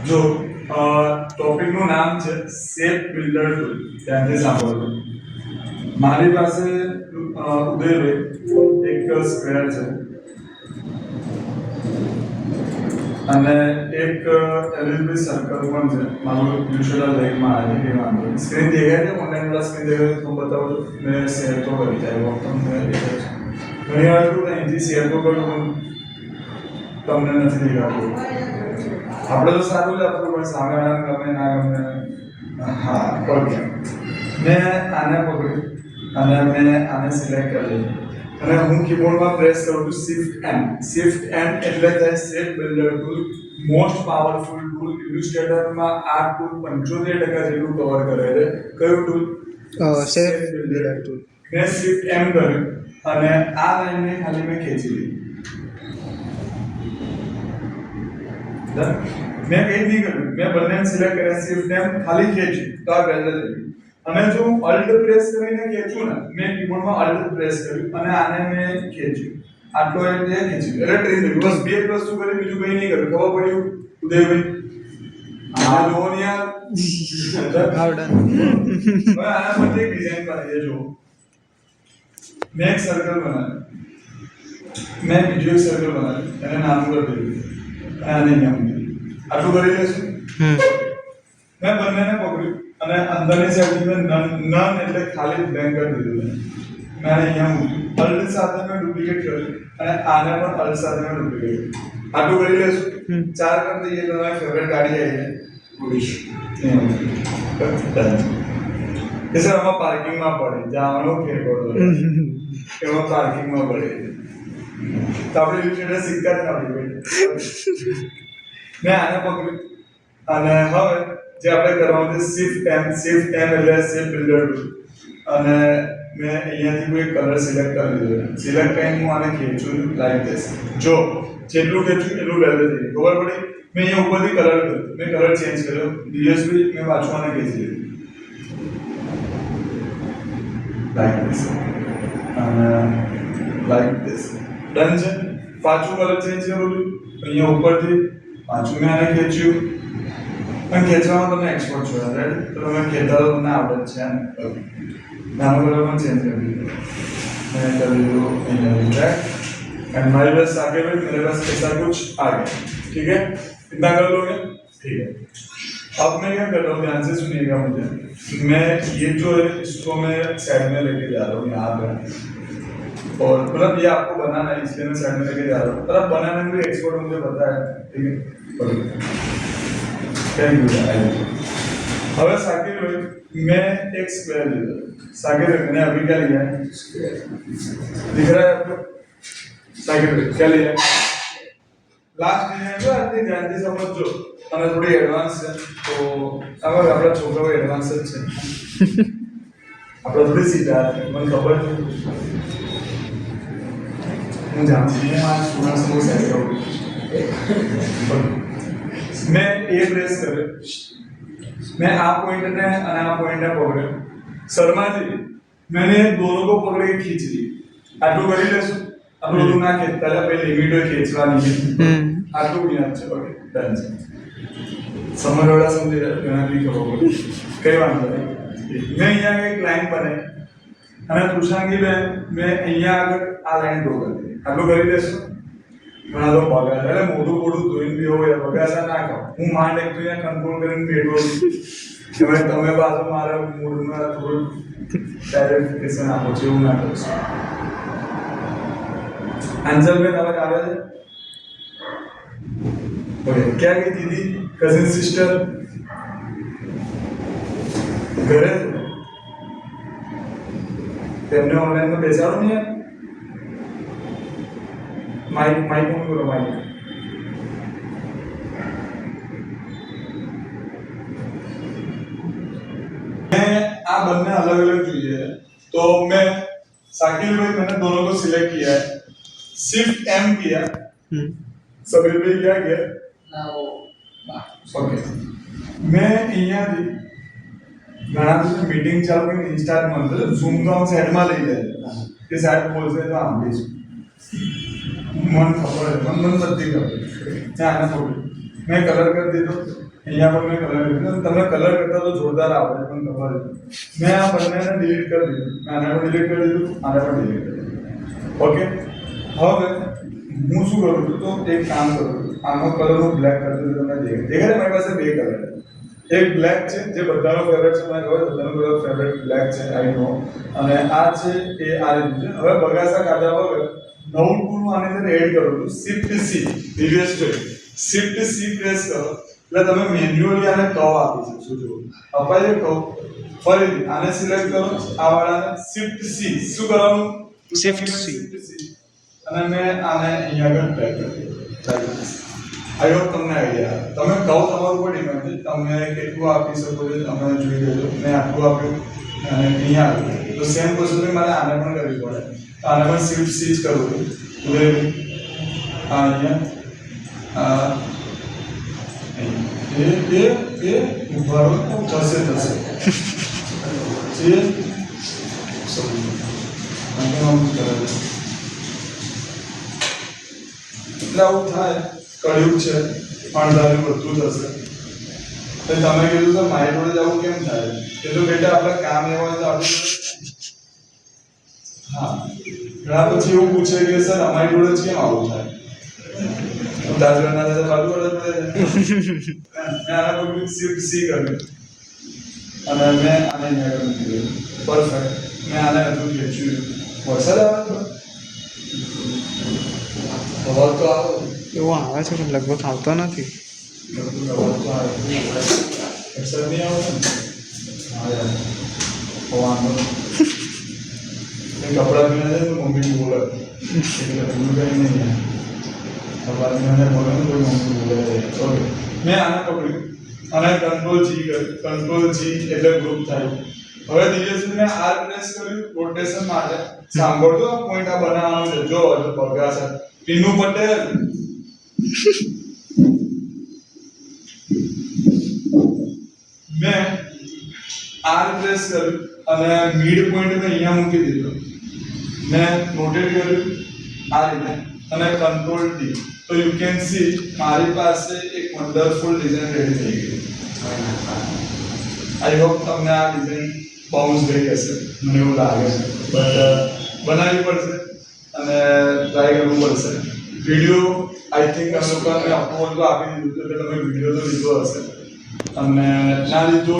જો ટોપિકનું નામ છે શેપ બિલ્ડર ટૂલ. ત્યાંથી સાંભળો. મારી પાસે ઉદયભાઈ એક સ્ક્વેર છે અને એક એલઈડી સર્કલ પણ છે. મારું યુઝ્યુઅલ લાઈફમાં આવે કે વાંધો સ્ક્રીન દેખાય છે. ઓનલાઈન વાળા સ્ક્રીન દેખાય તો બતાવો. મેં શેર તો કરી જાય વખત તમને દેખાય છે. ઘણી વાર તો અહીંથી શેર તો કરું પણ તમને નથી દેખાતું. આપણે તો સારું જ આપવું પણ સામેવાળાને ગમે ના ગમે. હા ઓકે. મેં આને પકડ્યું અને મેં આને સિલેક્ટ કરી અને હું કીબોર્ડમાં પ્રેસ કરું છું શિફ્ટ એમ. શિફ્ટ એમ એટલે થાય shape builder tool. Most powerful tool. ઇલ્યુસ્ટ્રેટરમાં આ ટૂલ 75% જેટલું કવર કરે છે. કયું ટૂલ? Shape builder tool. મેં શિફ્ટ એમ કર્યું અને આ લાઈનને ખાલી મેં ખેંચી લીધી. મેં કંઈ નહીં કર્યું. મેં બંને સિલેક્ટ કર્યા શિફ્ટ એમ ખાલી ખેંચ્યું તો આ બિલ્ડર થઈ ગયું. અને જો હું અલ્ટ પ્રેસ કરીને ખેંચું ને, મેં કીબોર્ડમાં અલ્ટ પ્રેસ કર્યું અને આને મેં ખેંચ્યું. આટલો એટલે ખેંચ્યું એટલે ટ્રેન થઈ ગયું. બસ બે જ વસ્તુ કરી, બીજું કંઈ નહીં કર્યું. ખબર પડ્યું ઉદયભાઈ? આ જો ને યાર આવડે. હવે આના પર એક ડિઝાઇન બનાવીએ. જો મેં એક સર્કલ બનાવ્યું, મેં બીજું એક સર્કલ બનાવ્યું, એને નાનું કરી દીધું અને આને અહીંયા મૂકી. આટલું કરી લેશું. મેં બંનેને પકડ્યું અને અંદરની સાઈડથી મેં નન એટલે ખાલી બ્લેન્ક કરી દીધું. મેં અહીંયા મૂક્યું. અલ્ટ સાથે મેં ડુપ્લિકેટ કર્યું અને આને પણ અલ્ટ સાથે મેં ડુપ્લિકેટ કર્યું. આટલું કરી લેશું. 4 કરી દઈએ તો મારી ફેવરેટ ગાડી આવી જાય. પોલીસ એ સર આમાં પાર્કિંગમાં પડે જવાનો ફેર પડતો એમાં પાર્કિંગમાં પડે તો આપણે યુટ્યુબર શીખતા જ નથી. મેં આને પકડ્યું અને હવે જે આપણે કરવાનું છે શિફ્ટ એમ. શિફ્ટ એમ એટલે શેપ બિલ્ડર ટૂલ અને મેં અહીંયાથી કોઈ કલર સિલેક્ટ કરી દીધો. સિલેક્ટ કરીને હું આને ખેંચું લાઈક ધીસ. જો જેટલું ખેંચું એટલું વેલ્યુ થઈ ગયું. ખબર પડી? મેં અહીંયા ઉપરથી કલર કર્યો, મેં કલર ચેન્જ કર્યો. ડીએસપી મેં પાછું આને ખેંચી લીધું લાઈક ધીસ અને લાઈક ધીસ. ડન છે. પાછું કલર ચેન્જ કરું છું. અહીંયા ઉપરથી પાછું મેં આને ખેંચ્યું અને ખેંચવામાં તમે એક્સપર્ટ છો રાઈટ? તો તમે ખેંચતા તો તમને આવડે જ છે ને. નાનો કલર પણ ચેન્જ કરી દીધો. मैं कर लो राइट एंड हमारे पास आगे में मेरे पास ऐसा कुछ आ गया. ठीक है, इतना कर लोगे? ठीक है. अब मैं क्या कर रहा हूँ, ध्यान से सुनिएगा मुझे. मैं ये जो है इसको मैं साइड में लेके जा रहा हूँ यहाँ पे और मतलब ये आपको बनाना है इसलिए मैं साइड में लेके जा रहा हूँ. पर अब बनाने में भी एक्सपर्ट मुझे पता है. ठीक है, थैंक यू. હવે સાकिब मैं एक स्क्वायर लिया. साकिब मैंने अभी क्या लिया है? दिख रहा है आपको? साकिब क्या लिया? लास्ट डिजाइन जो आती ध्यान से समझो અને થોડી એડવાન્સ છે તો આમાં આપણા છોકરાઓ એડવાન્સ જ છે. આપણે થોડી સીધા મને ખબર છે. હું જાણું છું આ સ્ટુડન્ટ્સ બહુ સારું. મેં એ પ્રેસ કર્યો. मैं आ पॉइंट ने और आ पॉइंट ने पकड़े. शर्मा जी मैंने दोनों को पकड़ के खींच ली. आटू करी लेसु. अब लोग ना खेलता है पहले लिमिट है खींचवा नहीं. आटू भी अच्छा ओके डन છે. समझ वाला समझे घना भी खबर पड़ी कई वांधो नहीं. मैं અહીંયા એક લાઈન બને અને કૃષ્ણાંગી બેન મેં અહીંયા આગળ આ લાઈન ડ્રો કરી દીધી. આટલું કરી દેશું. ઘણા તો બગાડ એટલે મોઢું મોઢું ધોઈને બી હોય બગાસા ના ખાવ. હું માંડ એક તો અહીંયા કંટ્રોલ કરીને બેઠો છું કે તમે પાછું મારા મૂડમાં થોડું ક્લેરિફિકેશન આપો છો એવું ના કરશો. આન્સર બેન અવાજ આવે છે? ઓકે. ક્યાં ગઈ દીદી? કઝિન સિસ્ટર ઘરે તેમને ઓનલાઈનમાં બેસાડો ને યાર. माइक माइक ऑन करो. माइक मैं आ बनने अलग अलग चाहिए तो मैं साकिब भाई मैंने दोनों को सिलेक्ट किया है. शिफ्ट एम किया. सबीर भाई क्या किया? ओके. मैं અહીંયા થી ઘણા દિવસ મીટિંગ ચાલુ કરીને ઇન્સ્ટાટ માં ઝૂમ કામ સાઈડ માં લઈ જાય કે સાહેબ બોલશે તો સાંભળીશું. मन खबर है मन मन बत्ती कर चाहे ना थोड़ी મેં કલર કરી દીધો, અહીંયા પણ મેં કલર કરી દીધો. તમને કલર કરતા તો જોરદાર આવડે પણ ખબર છે. મેં આ બંનેને ડિલીટ કરી દીધું. મેં આને પણ ડિલીટ કરી દીધું, આને પણ ડિલીટ કરી દીધું. ઓકે, હવે હું શું કરું છું તો એક કામ કરું છું. આનો કલર હું બ્લેક કરી દઉં. તમને દેખાય મારી પાસે બે કલર છે. એક બ્લેક છે જે બધાનો ફેવરેટ છે, મને ખબર બધાનો કલર ફેવરેટ બ્લેક છે, આઈ નો. અને આ છે એ આ રીતનું છે. હવે બગાસા કાઢ્યા વગર નવું ટૂલ આની અંદર એડ કરું છું. શિફ્ટ સી રિવર્સ છે. શિફ્ટ સી પ્રેસ કરો એટલે તમે મેન્યુઅલી આને કર્વ આપી શકશો. જુઓ અપાય કર્વ. ફરીથી આને સિલેક્ટ કરો, આ વાળાને શિફ્ટ સી શું કરવાનું? Shift C. અને મેં આને અહીંયા આગળ ડ્રેગ કરી દીધું. આઈ હોપ તમને આઈડિયા. તમે કહો તમારું ઉપર ડિપેન્ડ છે. તમે કેટલું આપી શકો છો તમે જોઈ લેજો. મેં આટલું આપ્યું અને અહીંયા આવ્યું તો સેમ પ્રોસેસ મારે આને પણ કરવી પડે. આને પણ શિફ્ટ સી જ કરવું પડે. આ અહીંયા એ ઉભા રહો થશે જે એટલે આવું થાય. કળિયુગ છે, અણધાર્યું બધું થશે. તો તમે કીધું તો મારી જોડે જવું કેમ થાય? એ તો બેટા આપણે કામ એવા હોય તો આપણું હા ઘણા પછી એવું પૂછે કે સર અમારી જોડે જ કેમ આવું થાય? તાજવા ના થાય બાજુ વડે પડે. મેં આના પર શિફ્ટ સી કર્યું અને મેં આને અહીંયા કરી દીધું. પરફેક્ટ. મેં આને હજુ ખેંચ્યું. વરસાદ આવે અવાજ તો આવે. એવું આવે છે પણ લગભગ આવતો નથી. વરસાદ નહીં આવે ને? હા યાર વાંધો નહીં. કપડાં પીને જાય તો મમ્મી બોલે એટલે ભૂલ કંઈ નહીં. કપડાં પીને બોલે ને કોઈ મમ્મી બોલે. ઓકે, મેં આને પકડ્યું અને કંટ્રોલ જી કર્યું. કંટ્રોલ જી એટલે ગ્રુપ થાય. હવે ધીરે મેં આર પ્રેસ કર્યું રોટેશન માટે. સાંભળતો આ પોઈન્ટ આ બનાવવાનો છે. જો બગા છે ટીનુ પટેલ. મેં આર પ્રેસ કર્યું અને મિડ પોઈન્ટ મેં અહીંયા મૂકી દીધો. મેં રોટેટ કર્યું આ રીતે અને કંટ્રોલ ટી. તો યુ કેન સી મારી પાસે એક વન્ડરફુલ ડિઝાઇન રેડી થઈ ગઈ. આઈ હોપ તમને આ ડિઝાઇન બાઉન્સ થઈ હશે, મને એવું લાગે છે. બટ બનાવવી પડશે અને ટ્રાય કરવું પડશે. વિડીયો આઈ થિંક અમે લોકોને અપલોડ તો આપી દીધું એટલે તમે વિડીયો તો લીધો હશે અને ના લીધો